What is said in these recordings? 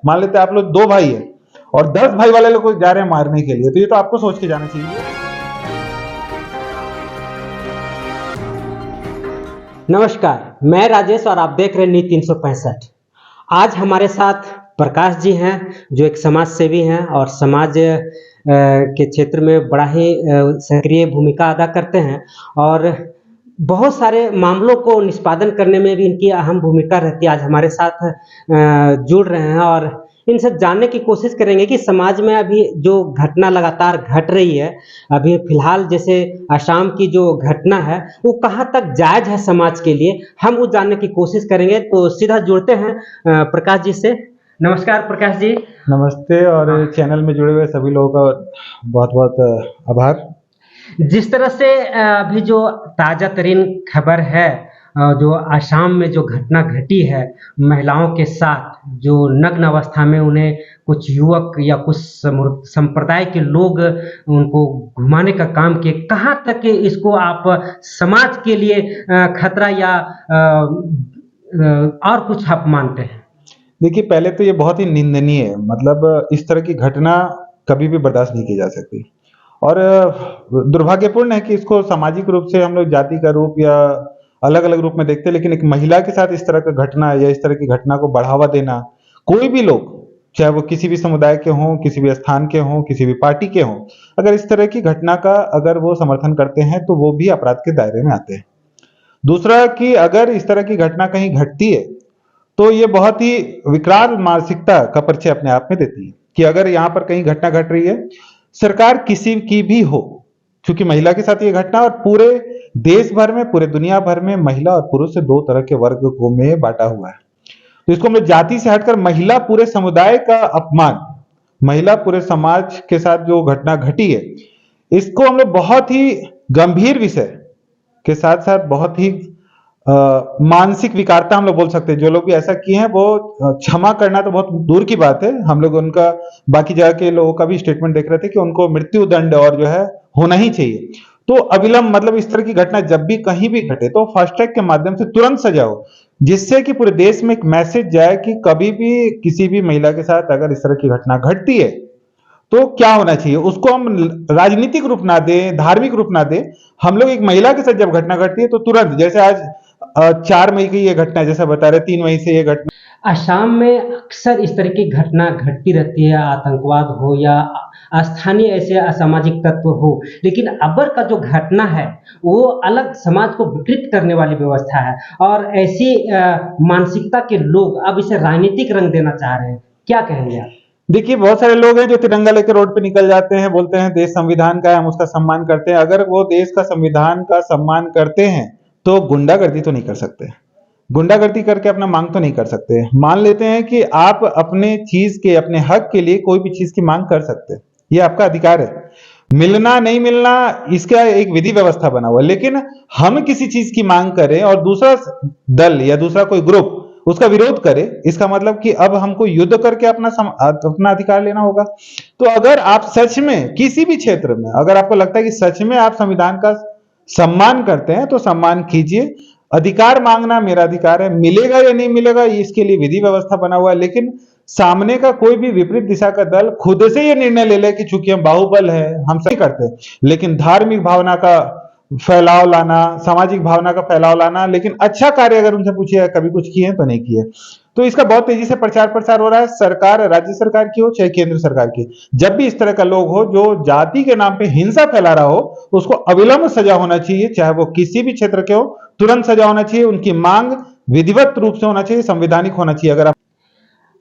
मान लेते हैं आप लोग 2 भाई है और 10 भाई वाले लोग को जा रहे हैं मारने के लिए, तो ये तो आपको सोच के जाना चाहिए। नमस्कार, मैं राजेश और आप देख रहे हैं न्यूज़ 365। आज हमारे साथ प्रकाश जी हैं, जो एक समाज सेवी हैं और समाज के क्षेत्र में बड़ा ही सक्रिय भूमिका अदा करते हैं और बहुत सारे मामलों को निष्पादन करने में भी इनकी अहम भूमिका रहती है। आज हमारे साथ जुड़ रहे हैं और इनसे जानने की कोशिश करेंगे कि समाज में अभी जो घटना लगातार घट रही है, अभी फिलहाल जैसे असम की जो घटना है, वो कहाँ तक जायज़ है समाज के लिए, हम वो जानने की कोशिश करेंगे। तो सीधा जुड़ते हैं प्रकाश जी से। नमस्कार प्रकाश जी। नमस्ते, और चैनल में जुड़े हुए सभी लोगों का बहुत-बहुत आभार। जिस तरह से अभी जो ताज़ा तरीन खबर है, जो असम में जो घटना घटी है महिलाओं के साथ, जो नग्न अवस्था में उन्हें कुछ युवक या कुछ संप्रदाय के लोग उनको घुमाने का काम किए, कहाँ तक इसको आप समाज के लिए खतरा या और कुछ आप मानते हैं? देखिए, पहले तो ये बहुत ही निंदनीय है, मतलब इस तरह की घटना कभी भी बर्दाश्त नहीं की जा सकती और दुर्भाग्यपूर्ण है कि इसको सामाजिक रूप से हम लोग जाति का रूप या अलग-अलग रूप में देखते हैं, लेकिन एक महिला के साथ इस तरह का घटना या इस तरह की घटना को बढ़ावा देना, कोई भी लोग, चाहे वो किसी भी समुदाय के हों, किसी भी स्थान के हों, किसी भी पार्टी के हों, अगर इस तरह की घटना का अगर वो समर्थन करते हैं, तो वो भी अपराध के दायरे में आते हैं। दूसरा कि अगर इस तरह की घटना कहीं घटती है, तो ये बहुत ही विकराल मानसिकता का परिचय अपने आप में देती है कि अगर यहाँ पर कहीं घटना घट रही है, सरकार किसी की भी हो, क्योंकि महिला के साथ ये घटना और पूरे देश भर में, पूरे दुनिया भर में महिला और पुरुष से 2 तरह के वर्ग को में बाँटा हुआ है। तो इसको हम लोग जाति से हटकर महिला पूरे समुदाय का अपमान, महिला पूरे समाज के साथ जो घटना घटी है, इसको हम लोग बहुत ही गंभीर विषय के साथ-साथ बहुत ही मानसिक विकारता हम लोग बोल सकते हैं। जो लोग भी ऐसा किए हैं वो क्षमा करना तो बहुत दूर की बात है। हम लोग उनका बाकी जगह के लोगों का भी स्टेटमेंट देख रहे थे कि उनको मृत्यु दंड और जो है होना ही चाहिए। तो अविलंब, मतलब इस तरह की घटना जब भी कहीं भी घटे तो फास्ट ट्रैक के माध्यम से तुरंत सजा हो, जिससे कि पूरे देश में एक मैसेज जाए कि कभी भी किसी भी महिला के साथ अगर इस तरह की घटना घटती है, तो क्या होना चाहिए। उसको हम राजनीतिक रूप ना दें, धार्मिक रूप ना दें। हम लोग एक महिला के साथ जब घटना घटती है तो तुरंत, जैसे आज 4 मई की ये घटना है, जैसा बता रहे 3 मई से ये घटना। असम में अक्सर इस तरह की घटना घटती रहती है, आतंकवाद हो या स्थानीय ऐसे असामाजिक तत्व हो, लेकिन अबर का जो घटना है वो अलग समाज को विकृत करने वाली व्यवस्था है और ऐसी मानसिकता के लोग अब इसे राजनीतिक रंग देना चाह रहे हैं। क्या कहेंगे आप? देखिए, बहुत सारे लोग हैं जो तिरंगा लेकर रोड पे निकल जाते हैं, बोलते हैं देश संविधान का है, हम उसका सम्मान करते हैं। अगर वो देश का संविधान का सम्मान करते हैं, तो गुंडागर्दी तो नहीं कर सकते। गुंडागर्दी करके अपना मांग तो नहीं कर सकते। मान लेते हैं कि आप अपने चीज के, अपने हक के लिए कोई भी चीज की मांग कर सकते हैं, ये आपका अधिकार है। मिलना नहीं मिलना, इसका एक विधि व्यवस्था बना हुआ है, लेकिन हम किसी चीज की मांग करें और दूसरा दल या दूसरा कोई ग्रुप उसका विरोध करे, इसका मतलब कि अब हमको युद्ध करके अपना अधिकार लेना होगा। तो अगर आप सच में किसी भी क्षेत्र में, अगर आपको लगता है कि सच में आप संविधान का सम्मान करते हैं, तो सम्मान कीजिए। अधिकार मांगना मेरा अधिकार है, मिलेगा या नहीं मिलेगा इसके लिए विधि व्यवस्था बना हुआ है, लेकिन सामने का कोई भी विपरीत दिशा का दल खुद से ये निर्णय ले ले कि चूंकि हम बाहुबल है, हम सही करते, लेकिन धार्मिक भावना का फैलाव लाना, सामाजिक भावना का फैलाव लाना, लेकिन अच्छा कार्य अगर उनसे पूछिए कभी कुछ किए तो नहीं किए। तो इसका बहुत तेजी से प्रचार प्रसार हो रहा है, सरकार, राज्य सरकार की हो चाहे केंद्र सरकार की। जब भी इस तरह का लोग हो जो जाति के नाम पे हिंसा फैला रहा हो, उसको अविलंब सजा होना चाहिए, चाहे वो किसी भी क्षेत्र के हो, तुरंत सजा होना चाहिए। उनकी मांग विधिवत रूप से होना चाहिए, संवैधानिक होना चाहिए। अगर आप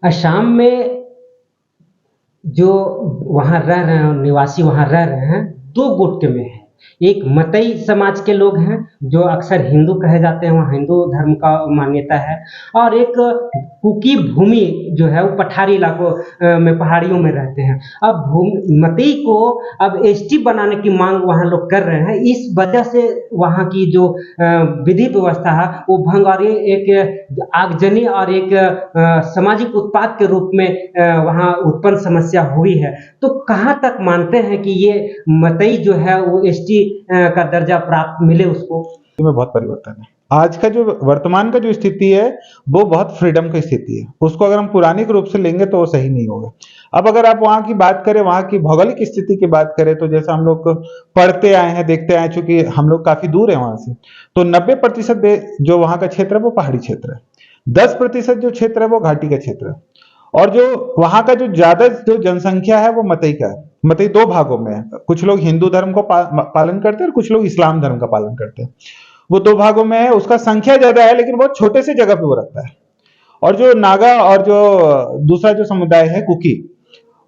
असम में जो वहाँ रह रहे हैं निवासी, वहाँ रह रहे हैं, 2 गुट में हैं। एक मतई समाज के लोग हैं जो अक्सर हिंदू कहे जाते हैं, वहाँ हिंदू धर्म का मान्यता है, और एक कुकी भूमि जो है वो पठारी इलाकों में, पहाड़ियों में रहते हैं। अब मतई को अब एसटी बनाने की मांग वहाँ लोग कर रहे हैं। इस वजह से वहाँ की जो विधि व्यवस्था है वो भंग, और ये एक आगजनी और एक सामाजिक उत्पाद के रूप में वहाँ उत्पन्न समस्या हुई है। तो कहाँ तक मानते हैं कि ये मतई जो है वो एसटी का दर्जा प्राप्त मिले उसको? में बहुत परिवर्तन है। आज का जो वर्तमान का जो स्थिति है वो बहुत फ्रीडम की स्थिति है। उसको अगर हम पुरानिक रूप से लेंगे तो वो सही नहीं होगा। अब अगर आप वहाँ की बात करें, वहाँ की भौगोलिक स्थिति की बात करें, तो जैसा हम लोग पढ़ते आए हैं, देखते आए, चूंकि हम लोग काफी दूर है वहां से, तो 90% जो वहाँ का क्षेत्र है वो पहाड़ी क्षेत्र है। 10% जो क्षेत्र है वो घाटी का क्षेत्र है। और जो वहां का जो ज्यादा जो जनसंख्या है वो मतई का है। मतई दो भागों में है, कुछ लोग हिंदू धर्म को पालन करते हैं और कुछ लोग इस्लाम धर्म का पालन करते हैं। वो दो भागों में है, उसका संख्या ज्यादा है लेकिन बहुत छोटे से जगह पे वो रखता है। और जो नागा और जो दूसरा जो समुदाय है कुकी,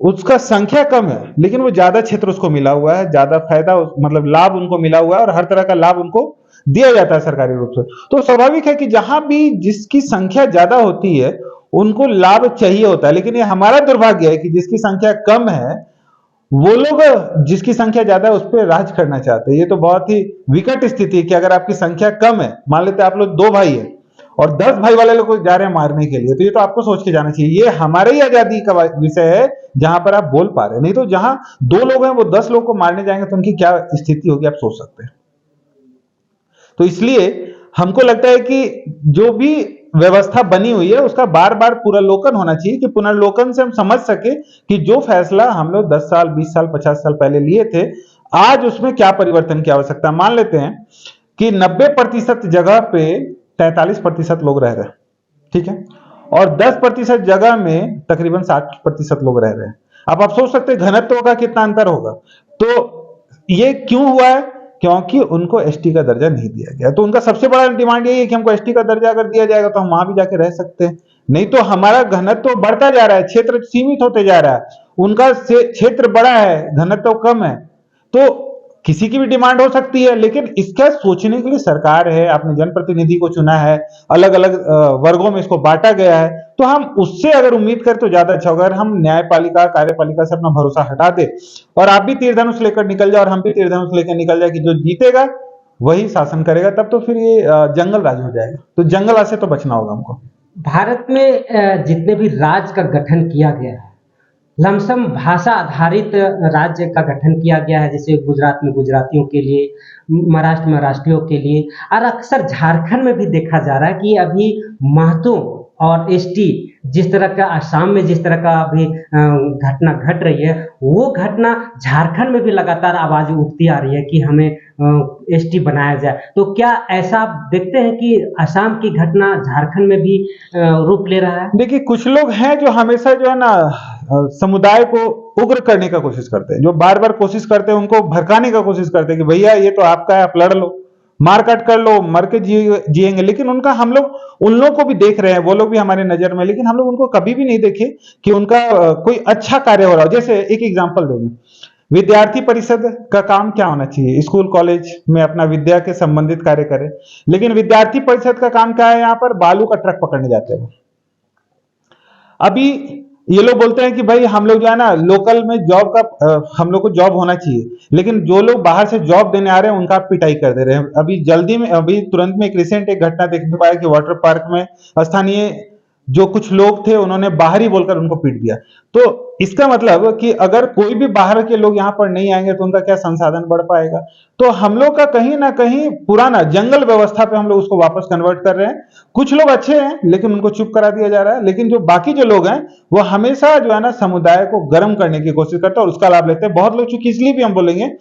उसका संख्या कम है लेकिन वो ज्यादा क्षेत्र उसको मिला हुआ है, ज्यादा फायदा मतलब लाभ उनको मिला हुआ है और हर तरह का लाभ उनको दिया जाता है सरकारी रूप से। तो स्वाभाविक है कि जहां भी जिसकी संख्या ज्यादा होती है उनको लाभ चाहिए होता है। लेकिन ये हमारा दुर्भाग्य है कि जिसकी संख्या कम है वो लोग जिसकी संख्या ज्यादा है उस पर राज करना चाहते हैं। ये तो बहुत ही विकट स्थिति है कि अगर आपकी संख्या कम है, मान लेते हैं आप लोग 2 भाई हैं और 10 भाई वाले लोग को जा रहे हैं मारने के लिए, तो ये तो आपको सोच के जाना चाहिए। ये हमारे ही आजादी का विषय है जहां पर आप बोल पा रहे हैं। नहीं तो जहां 2 लोग हैं वो 10 लोग को मारने जाएंगे तो उनकी क्या स्थिति होगी आप सोच सकते हैं। तो इसलिए हमको लगता है कि जो भी व्यवस्था बनी हुई है उसका बार बार पुनर्लोकन होना चाहिए, कि पुनर्लोकन से हम समझ सके कि जो फैसला हम लोग 10 साल 20 साल 50 साल पहले लिए थे आज उसमें क्या परिवर्तन की आवश्यकता। मान लेते हैं कि 90% जगह पे 43% लोग रह रहे हैं, ठीक है, और 10% जगह में तकरीबन 60% लोग रह रहे हैं। अब आप सोच सकते हैं घनत्व का कितना अंतर होगा। तो ये क्यों हुआ है? क्योंकि उनको एसटी का दर्जा नहीं दिया गया। तो उनका सबसे बड़ा डिमांड यही है कि हमको एसटी का दर्जा अगर दिया जाएगा तो हम वहां भी जाके रह सकते हैं। नहीं तो हमारा घनत्व बढ़ता जा रहा है, क्षेत्र सीमित होते जा रहा है, उनका क्षेत्र बड़ा है, घनत्व कम है। तो किसी की भी डिमांड हो सकती है, लेकिन इसका सोचने के लिए सरकार है, आपने जनप्रतिनिधि को चुना है, अलग अलग वर्गों में इसको बांटा गया है। तो हम उससे अगर उम्मीद करें तो ज्यादा अच्छा होगा। अगर हम न्यायपालिका कार्यपालिका से अपना भरोसा हटा दे और आप भी तीर धनुष लेकर निकल जाए और हम भी तीर धनुष लेकर निकल जाए कि जो जीतेगा वही शासन करेगा, तब तो फिर ये जंगल राज हो जाएगा। तो जंगल राज से तो बचना होगा हमको। भारत में जितने भी राज्य का गठन किया गया है, लमसम भाषा आधारित राज्य का गठन किया गया है। जैसे गुजरात में गुजरातियों के लिए, महाराष्ट्र में महाराष्ट्रियों के लिए, और अक्सर झारखंड में भी देखा जा रहा है कि अभी महतो और एसटी जिस तरह का आसाम में जिस तरह का अभी घटना घट रही है, वो घटना झारखंड में भी लगातार आवाज उठती आ रही है कि हमें एसटी बनाया जाए। तो क्या ऐसा आप देखते हैं कि असम की घटना झारखंड में भी रूप ले रहा है? देखिए, कुछ लोग हैं जो हमेशा जो है ना समुदाय को उग्र करने का कोशिश करते हैं, जो बार बार कोशिश करते हैं उनको भड़काने का कोशिश करते हैं कि भैया ये तो आपका है, आप लड़ लो, मार काट कर लो, मर के जिएंगे। लेकिन उनका हम लोग उन लोगों को भी देख रहे हैं, वो लोग भी हमारे नजर में, लेकिन हम लोग उनको कभी भी नहीं देखे कि उनका कोई अच्छा कार्य हो रहा हो। जैसे एक एग्जांपल देंगे, विद्यार्थी परिषद का काम क्या होना चाहिए? स्कूल कॉलेज में अपना विद्या के संबंधित कार्य करे। लेकिन विद्यार्थी परिषद का काम क्या है? यहाँ पर बालू का ट्रक पकड़ने जाते हैं। अभी ये लोग बोलते हैं कि भाई हम लोग जो है ना लोकल में जॉब का हम लोग को जॉब होना चाहिए, लेकिन जो लोग बाहर से जॉब देने आ रहे हैं उनका पिटाई कर दे रहे हैं। अभी जल्दी में, अभी तुरंत में एक रिसेंट एक घटना देखने को आया कि वाटर पार्क में स्थानीय जो कुछ लोग थे उन्होंने बाहरी बोलकर उनको पीट दिया। तो इसका मतलब कि अगर कोई भी बाहर के लोग यहाँ पर नहीं आएंगे तो उनका क्या संसाधन बढ़ पाएगा? तो हम लोग का कहीं ना कहीं पुराना जंगल व्यवस्था पे हम लोग उसको वापस कन्वर्ट कर रहे हैं। कुछ लोग अच्छे हैं लेकिन उनको चुप करा दिया जा रहा है, लेकिन जो बाकी जो लोग हैं वो हमेशा जो है ना समुदाय को गर्म करने की कोशिश करते हैं और उसका लाभ लेते हैं। बहुत लोग, चूंकि इसलिए भी हम बोलेंगे,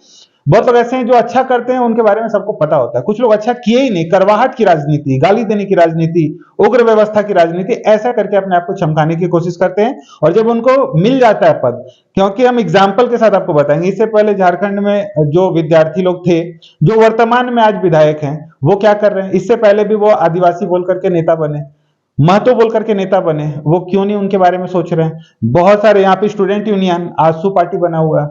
बहुत लोग ऐसे हैं जो अच्छा करते हैं, उनके बारे में सबको पता होता है। कुछ लोग अच्छा किए ही नहीं, करवाहट की राजनीति, गाली देने की राजनीति, उग्र व्यवस्था की राजनीति, ऐसा करके अपने आप को चमकाने की कोशिश करते हैं। और जब उनको मिल जाता है पद, क्योंकि हम एग्जाम्पल के साथ आपको बताएंगे, इससे पहले झारखंड में जो विद्यार्थी लोग थे जो वर्तमान में आज विधायक हैं वो क्या कर रहे हैं? इससे पहले भी वो आदिवासी बोल करके नेता बने, महतो बोल करके नेता बने, वो क्यों नहीं उनके बारे में सोच रहे हैं? बहुत सारे यहाँ पे स्टूडेंट यूनियन, आजसू पार्टी बना हुआ है,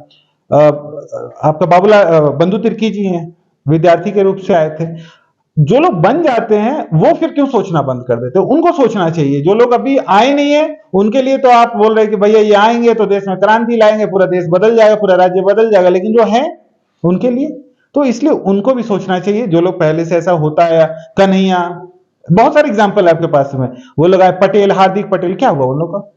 आपका बाबूलाल बंधु तिर्की जी हैं, विद्यार्थी के रूप से आए थे। जो लोग बन जाते हैं वो फिर क्यों सोचना बंद कर देते हैं? उनको सोचना चाहिए। जो लोग अभी आए नहीं है उनके लिए तो आप बोल रहे हैं कि भैया ये आएंगे तो देश में क्रांति लाएंगे, पूरा देश बदल जाएगा, पूरा राज्य बदल जाएगा, लेकिन जो है उनके लिए, तो इसलिए उनको भी सोचना चाहिए। जो लोग पहले से ऐसा होता है, कन्हैया, बहुत सारे एग्जाम्पल है आपके पास में, वो लोग आए, पटेल, हार्दिक पटेल, क्या हुआ उन लोग का?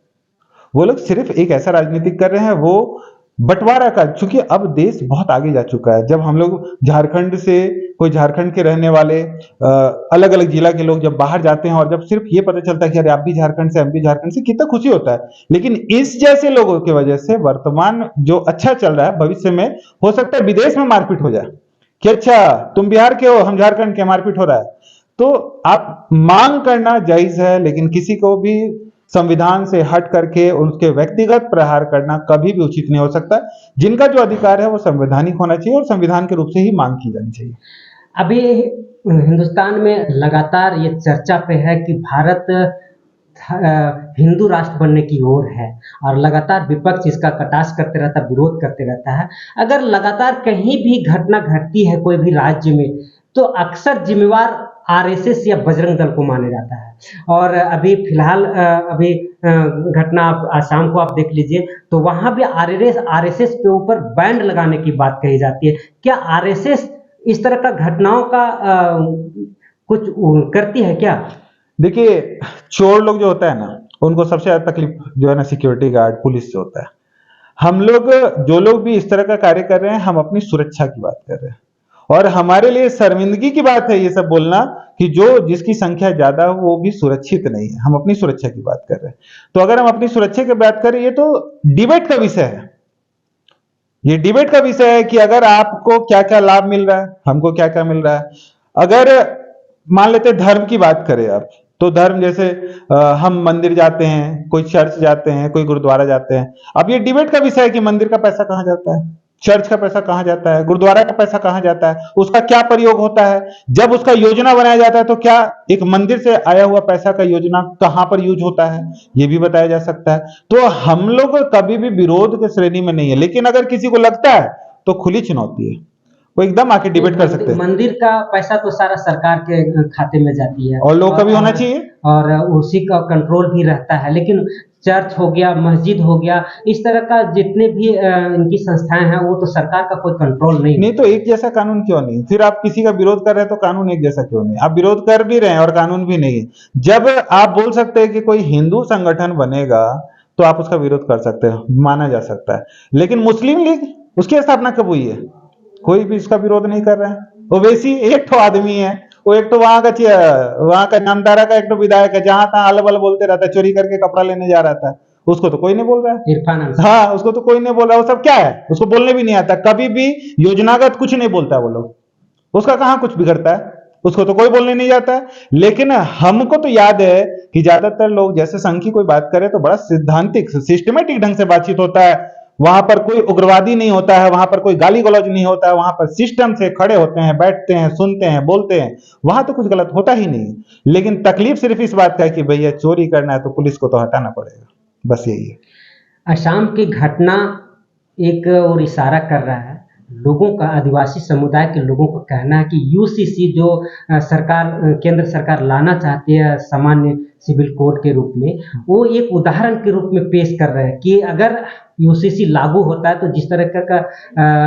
वो लोग सिर्फ एक ऐसा राजनीतिक कर रहे हैं, वो बंटवारा का, चूंकि अब देश बहुत आगे जा चुका है। जब हम लोग झारखंड से, कोई झारखंड के रहने वाले अलग अलग जिला के लोग जब बाहर जाते हैं और जब सिर्फ ये पता चलता है कि अरे आप भी झारखंड से, हम भी झारखंड से, कितना खुशी होता है। लेकिन इस जैसे लोगों की वजह से वर्तमान जो अच्छा चल रहा है, भविष्य में हो सकता है विदेश में मारपीट हो जाए कि अच्छा तुम बिहार के हो, हम झारखंड के, मारपीट हो रहा है। तो आप मांग करना जायज है, लेकिन किसी को भी संविधान से हट करके उसके व्यक्तिगत प्रहार करना कभी भी उचित नहीं हो सकता। जिनका जो अधिकार है वो संवैधानिक होना चाहिए और संविधान के रूप से ही मांग की जानी चाहिए। अभी हिंदुस्तान में लगातार ये चर्चा पे है कि भारत हिंदू राष्ट्र बनने की ओर है, और लगातार विपक्ष इसका कटाक्ष करते रहता है, विरोध करते रहता है। अगर लगातार कहीं भी घटना घटती है कोई भी राज्य में, तो अक्सर जिम्मेवार आरएसएस या बजरंग दल को माना जाता है। और अभी फिलहाल अभी घटना आप आसाम को आप देख लीजिए, तो वहाँ भी आरएसएस के ऊपर बैन लगाने की बात कही जाती है। क्या आरएसएस इस तरह का घटनाओं का कुछ करती है क्या? देखिए, चोर लोग जो होता है ना, उनको सबसे ज्यादा तकलीफ जो है ना सिक्योरिटी गार्ड, पुलिस से होता है। हम लोग, जो लोग भी इस तरह का कार्य कर रहे हैं, हम अपनी सुरक्षा की बात कर रहे हैं। और हमारे लिए शर्मिंदगी की बात है ये सब बोलना कि जो जिसकी संख्या ज्यादा हो वो भी सुरक्षित नहीं है। हम अपनी सुरक्षा की बात कर रहे हैं। तो अगर हम अपनी सुरक्षा की बात करें, ये तो डिबेट का विषय है। ये डिबेट का विषय है कि अगर आपको क्या क्या लाभ मिल रहा है, हमको क्या क्या मिल रहा है। अगर मान लेते धर्म की बात करें आप, तो धर्म जैसे हम मंदिर जाते हैं, कोई चर्च जाते हैं, कोई गुरुद्वारा जाते हैं। अब ये डिबेट का विषय है कि मंदिर का पैसा कहां जाता है, चर्च का पैसा कहां जाता है, गुरुद्वारा का पैसा कहां जाता है, उसका क्या प्रयोग होता है। जब उसका योजना बनाया जाता है तो क्या एक मंदिर से आया हुआ पैसा का योजना कहां पर यूज होता है, ये भी बताया जा सकता है। तो हम लोग कभी भी विरोध के श्रेणी में नहीं है, लेकिन अगर किसी को लगता है तो खुली चुनौती है, वो एकदम आके डिबेट कर सकते हैं। मंदिर का पैसा तो सारा सरकार के खाते में जाती है, और लोग का भी होना चाहिए, और उसी का कंट्रोल भी रहता है। लेकिन चर्च हो गया, मस्जिद हो गया, इस तरह का जितने भी इनकी संस्थाएं हैं, वो तो सरकार का कोई कंट्रोल नहीं। तो एक जैसा कानून क्यों नहीं? फिर आप किसी का विरोध कर रहे हैं तो कानून एक जैसा क्यों नहीं? आप विरोध कर भी रहे हैं और कानून भी नहीं है। जब आप बोल सकते हैं कि कोई हिंदू संगठन बनेगा तो आप उसका विरोध कर सकते हैं, माना जा सकता है। लेकिन मुस्लिम लीग, उसकी स्थापना कब हुई है? कोई भी इसका विरोध नहीं कर रहा है। ओवैसी एक तो आदमी है, वो एक तो वहां का नामदारा का एक तो विधायक है, जहां तहां अलबल बोलते रहता है, चोरी करके कपड़ा लेने जा रहा था, उसको तो कोई नहीं बोल रहा है। इरफान अंसारी। हाँ, उसको तो कोई नहीं बोल रहा। वो सब क्या है, उसको बोलने भी नहीं आता, कभी भी योजनागत कुछ नहीं बोलता वो लोग, उसका कहाँ कुछ बिगड़ता है, उसको तो कोई बोलने नहीं जाता है। लेकिन हमको तो याद है कि ज्यादातर लोग जैसे संघ की कोई बात करे तो बड़ा सिद्धांतिक, सिस्टमेटिक ढंग से बातचीत होता है। वहां पर कोई उग्रवादी नहीं होता है, वहां पर कोई गाली गलौज नहीं होता है, वहां पर सिस्टम से खड़े होते हैं, बैठते हैं, सुनते हैं, बोलते हैं। वहां तो कुछ गलत होता ही नहीं। लेकिन तकलीफ सिर्फ इस बात का है कि भैया चोरी करना है तो पुलिस को तो हटाना पड़ेगा, बस यही है। असम की घटना एक और इशारा कर रहा है। लोगों का, आदिवासी समुदाय के लोगों का कहना है कि यूसीसी जो सरकार, केंद्र सरकार लाना चाहती है सामान्य सिविल कोड के रूप में, वो एक उदाहरण के रूप में पेश कर रहे हैं कि अगर यूसीसी लागू होता है तो जिस तरह का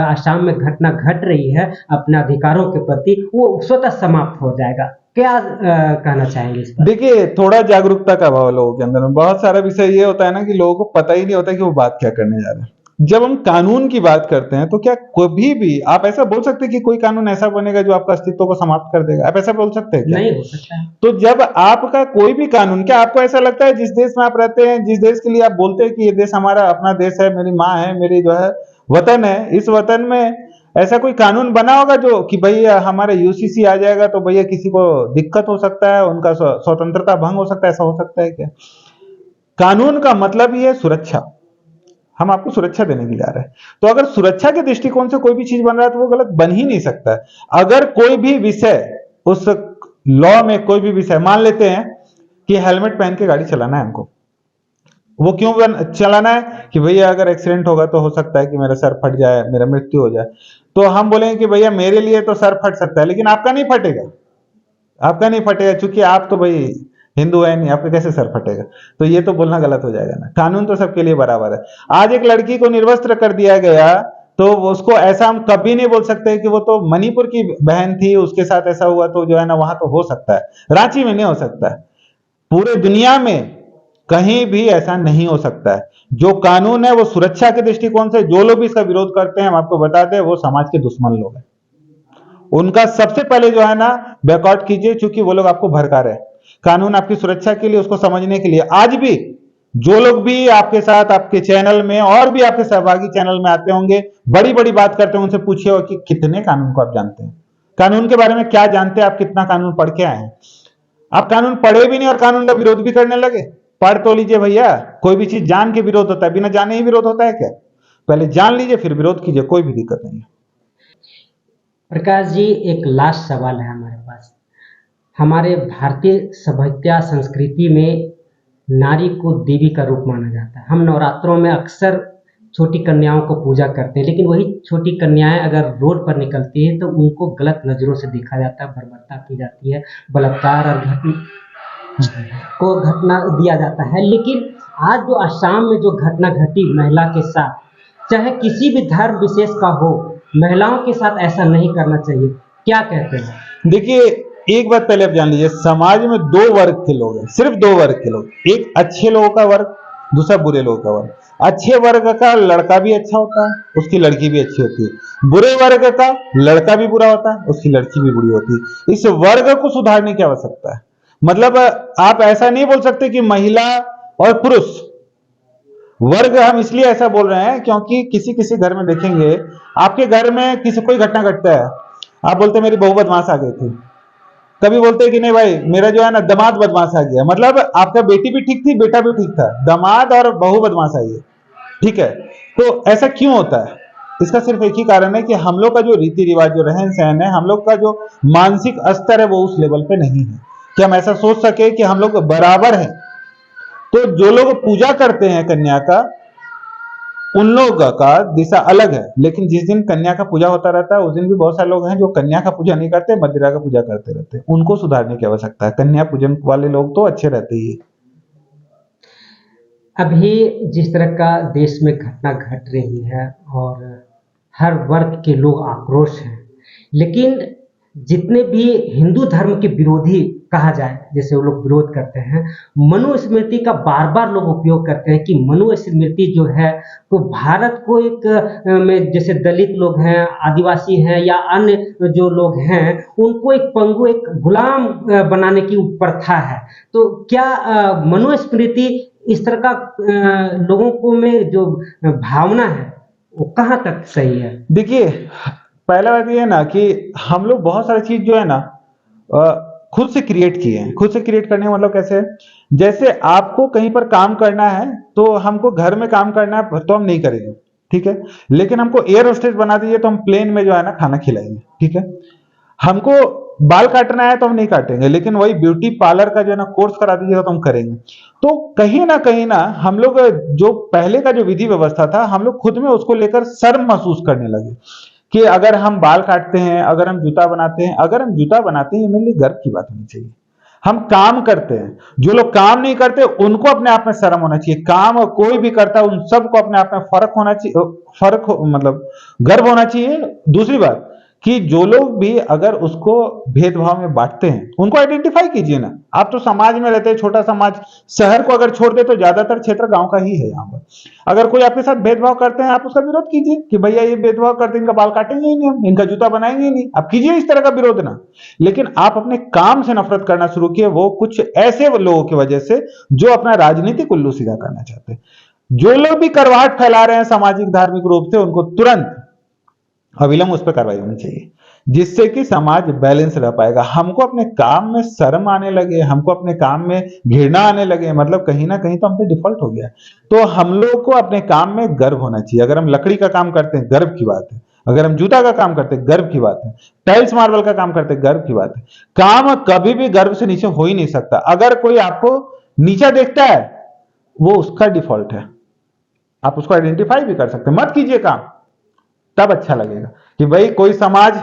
असम में घटना घट रही है अपने अधिकारों के प्रति, वो स्वतः समाप्त हो जाएगा। क्या कहना चाहेंगे इस पर? देखिए, थोड़ा जागरूकता का अभाव लोगों के अंदर में। बहुत सारा विषय ये होता है ना कि लोगों को पता ही नहीं होता कि वो बात क्या करने जा रहे हैं। जब हम कानून की बात करते हैं तो क्या कभी भी आप ऐसा बोल सकते हैं कि कोई कानून ऐसा बनेगा जो आपका अस्तित्व को समाप्त कर देगा? आप ऐसा बोल सकते हैं क्या? नहीं हो सकता है। तो जब आपका कोई भी कानून, क्या आपको ऐसा लगता है जिस देश में आप रहते हैं, जिस देश के लिए आप बोलते हैं कि ये देश हमारा अपना देश है, मेरी माँ है, मेरी जो है वतन है, इस वतन में ऐसा कोई कानून बना होगा जो कि भैया हमारे यूसीसी आ जाएगा तो भैया किसी को दिक्कत हो सकता है, उनका स्वतंत्रता भंग हो सकता है? ऐसा हो सकता है क्या? कानून का मतलब ही है सुरक्षा। हम आपको सुरक्षा देने के लिए आ रहे हैं। तो अगर सुरक्षा के दृष्टिकोण से कोई भी चीज बन रहा है तो वो गलत बन ही नहीं सकता है। अगर कोई भी विषय, उस लॉ में कोई भी विषय, मान लेते हैं कि हेलमेट पहन के गाड़ी चलाना है हमको, वो क्यों चलाना है? कि भैया अगर एक्सीडेंट होगा तो हो सकता है कि मेरा सर फट जाए, मेरा मृत्यु हो जाए। तो हम बोलेंगे कि भैया मेरे लिए तो सर फट सकता है, लेकिन आपका नहीं फटेगा, आपका नहीं फटेगा, क्योंकि आप तो भाई हिंदू है नहीं, आपका कैसे सर फटेगा? तो ये तो बोलना गलत हो जाएगा ना। कानून तो सबके लिए बराबर है। आज एक लड़की को निर्वस्त्र कर दिया गया तो उसको ऐसा हम कभी नहीं बोल सकते कि वो तो मणिपुर की बहन थी, उसके साथ ऐसा हुआ तो जो है ना वहां तो हो सकता है, रांची में नहीं हो सकता है। पूरे दुनिया में कहीं भी ऐसा नहीं हो सकता है। जो कानून है वो सुरक्षा के दृष्टिकोण से जो लोग भी इसका विरोध करते हैं, हम आपको बताते हैं, वो समाज के दुश्मन लोग हैं। उनका सबसे पहले जो है ना बैकआउट कीजिए, क्योंकि वो लोग आपको भड़का रहे हैं। कानून आपकी सुरक्षा के लिए, उसको समझने के लिए आज भी जो लोग भी आपके साथ आपके चैनल में और भी आपके सहभागी चैनल में आते होंगे, बड़ी बड़ी बात करते हैं, उनसे पूछिए हो कि कितने कानून को आप जानते हैं, कानून के बारे में क्या जानते हैं, आप कितना कानून पढ़ के आए हैं। आप कानून पढ़े भी नहीं और कानून का विरोध भी करने लगे। पढ़ तो लीजिए भैया, कोई भी चीज जान के विरोध होता है, बिना जाने ही विरोध होता है क्या? पहले जान लीजिए फिर विरोध कीजिए, कोई भी दिक्कत नहीं है। प्रकाश जी, एक लास्ट सवाल है हमारे पास। हमारे भारतीय सभ्यता संस्कृति में नारी को देवी का रूप माना जाता है। हम नवरात्रों में अक्सर छोटी कन्याओं को पूजा करते हैं, लेकिन वही छोटी कन्याएं अगर रोड पर निकलती हैं तो उनको गलत नज़रों से देखा जाता है, बर्बरता की जाती है, बलात्कार और घटना दिया जाता है। लेकिन आज जो असम में जो घटना घटी महिला के साथ, चाहे किसी भी धर्म विशेष का हो, महिलाओं के साथ ऐसा नहीं करना चाहिए, क्या कहते हैं? देखिए, एक बात पहले आप जान लीजिए, समाज में दो वर्ग के लोग हैं, सिर्फ दो वर्ग के लोग। एक अच्छे लोगों का वर्ग, दूसरा बुरे लोगों का वर्ग। अच्छे वर्ग का लड़का भी अच्छा होता है, उसकी लड़की भी अच्छी होती है। बुरे वर्ग का लड़का भी बुरा होता है, उसकी लड़की भी बुरी होती है। इस वर्ग को सुधारने की आवश्यकता है। मतलब आप ऐसा नहीं बोल सकते कि महिला और पुरुष वर्ग, हम इसलिए ऐसा बोल रहे हैं क्योंकि किसी किसी घर में देखेंगे, आपके घर में किसी कोई घटना घटता है, आप बोलते मेरी बहू बदमाश आ गई थी, कभी बोलते हैं कि नहीं भाई मेरा जो है ना दामाद बदमाश आ गया। मतलब आपका बेटी भी ठीक थी, बेटा भी ठीक था, दामाद और बहू बदमाश आई है, ठीक है। तो ऐसा क्यों होता है? इसका सिर्फ एक ही कारण है कि हम लोग का जो रीति रिवाज, जो रहन सहन है, हम लोग का जो मानसिक स्तर है वो उस लेवल पे नहीं है कि हम ऐसा सोच सके कि हम लोग बराबर हैं। तो जो लोग पूजा करते हैं कन्या का, उन लोगों का दिशा अलग है। लेकिन जिस दिन कन्या का पूजा होता रहता है उस दिन भी बहुत सारे लोग हैं जो कन्या का पूजा नहीं करते, मदिरा का पूजा करते रहते हैं। उनको सुधारने की आवश्यकता है। कन्या पूजन वाले लोग तो अच्छे रहते ही है। अभी जिस तरह का देश में घटना घट रही है और हर वर्ग के लोग आक्रोश हैं, लेकिन जितने भी हिंदू धर्म के विरोधी कहा जाए, जैसे वो लोग विरोध करते हैं, मनुस्मृति का बार बार लोग उपयोग करते हैं कि मनुस्मृति जो है वो भारत को एक में जैसे दलित लोग हैं, आदिवासी हैं या अन्य जो लोग हैं, उनको एक पंगु, एक गुलाम बनाने की प्रथा है। तो क्या मनुस्मृति इस तरह का लोगों को में जो भावना है वो कहाँ तक सही है? देखिए, पहला बात ये है ना कि हम लोग बहुत सारी चीज जो है ना खुद से क्रिएट किए हैं। खुद से क्रिएट करने का मतलब कैसे? जैसे आपको कहीं पर काम करना है तो हमको घर में काम करना है तो हम नहीं करेंगे, ठीक है। लेकिन हमको एयर होस्टेस बना दीजिए तो हम प्लेन में जो है ना खाना खिलाएंगे, ठीक है। हमको बाल काटना है तो हम नहीं काटेंगे, लेकिन वही ब्यूटी पार्लर का जो है ना कोर्स करा दीजिएगा तो हम करेंगे। तो कहीं ना हम लोग जो पहले का जो विधि व्यवस्था था, हम लोग खुद में उसको लेकर शर्म महसूस करने लगे कि अगर हम बाल काटते हैं, अगर हम जूता बनाते हैं, अगर हम जूता बनाते हैं, ये मेरे लिए गर्व की बात होनी चाहिए। हम काम करते हैं, जो लोग काम नहीं करते उनको अपने आप में शर्म होना चाहिए। काम कोई भी करता है उन सबको अपने आप में फर्क होना चाहिए, मतलब गर्व होना चाहिए। दूसरी बात कि जो लोग भी अगर उसको भेदभाव में बांटते हैं उनको आइडेंटिफाई कीजिए ना। आप तो समाज में रहते हैं, छोटा समाज, शहर को अगर छोड़ दे तो ज्यादातर क्षेत्र गांव का ही है। यहाँ पर अगर कोई आपके साथ भेदभाव करते हैं, आप उसका विरोध कीजिए कि भैया ये भेदभाव करते हैं, इनका बाल काटेंगे ही नहीं, हम इनका जूता बनाएंगे ही नहीं। आप कीजिए इस तरह का विरोध ना। लेकिन आप अपने काम से नफरत करना शुरू किए, वो कुछ ऐसे लोगों की वजह से जो अपना राजनीतिक उल्लू सीधा करना चाहते हैं। जो लोग भी करवाहट फैला रहे हैं सामाजिक धार्मिक रूप से, उनको तुरंत अविलंब उस पर कार्रवाई होनी चाहिए, जिससे कि समाज बैलेंस रह पाएगा। हमको अपने काम में शर्म आने लगे, हमको अपने काम में घृणा आने लगे, मतलब कहीं ना कहीं तो हम पे डिफॉल्ट हो गया। तो हम लोग को अपने काम में गर्व होना चाहिए। अगर हम लकड़ी का काम करते हैं, गर्व की बात है। अगर हम जूता का काम करते हैं, गर्व की बात है। टाइल्स मार्बल का काम करते हैं, गर्व की बात है। काम कभी भी गर्व से नीचे हो ही नहीं सकता। अगर कोई आपको नीचा देखता है, वो उसका डिफॉल्ट है। आप उसको आइडेंटिफाई भी कर सकते हैं। मत कीजिए काम, तब अच्छा लगेगा कि भाई कोई समाज,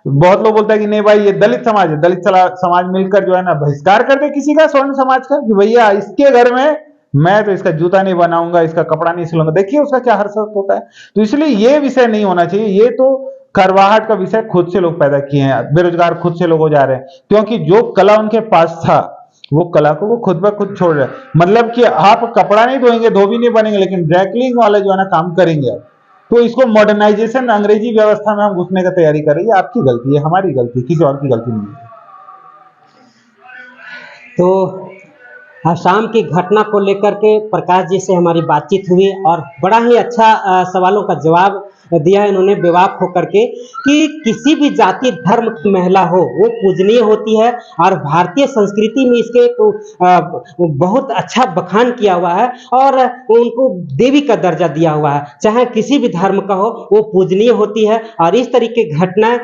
बहुत लोग बोलते हैं कि नहीं भाई ये दलित समाज है, दलित समाज मिलकर जो है ना बहिष्कार कर दे किसी का, स्वर्ण समाज का, कि भैया इसके घर में मैं तो इसका जूता नहीं बनाऊंगा, इसका कपड़ा नहीं सिलूंगा। देखिए उसका क्या हर्ष होता है। तो इसलिए ये विषय नहीं होना चाहिए। ये तो करवाहट का विषय खुद से लोग पैदा किए हैं, बेरोजगार खुद से लोग हो जा रहे हैं, क्योंकि जो कला उनके पास था वो कला को वो खुद ब खुद छोड़ रहे हैं। मतलब कि आप कपड़ा नहीं धोएंगे, धोबी नहीं बनेंगे, लेकिन ड्राई क्लीनिंग वाला जो है ना काम करेंगे आप। तो इसको मॉडर्नाइजेशन, अंग्रेजी व्यवस्था में हम घुसने का तैयारी कर रही है। आपकी गलती है, हमारी गलती है, किसी और की गलती नहीं है। तो शाम की घटना को लेकर के प्रकाश जी से हमारी बातचीत हुई और बड़ा ही अच्छा सवालों का जवाब दिया है इन्होंने बेबाक होकर के, कि किसी भी जाति धर्म की महिला हो वो पूजनीय होती है, और भारतीय संस्कृति में इसके तो बहुत अच्छा बखान किया हुआ है और उनको देवी का दर्जा दिया हुआ है। चाहे किसी भी धर्म का हो वो पूजनीय होती है, और इस तरीके की घटनाएं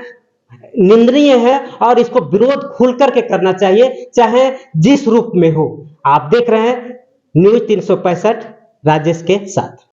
निंदनीय है और इसको विरोध खुल करके करना चाहिए, चाहे जिस रूप में हो। आप देख रहे हैं न्यूज 365 राजेश के साथ।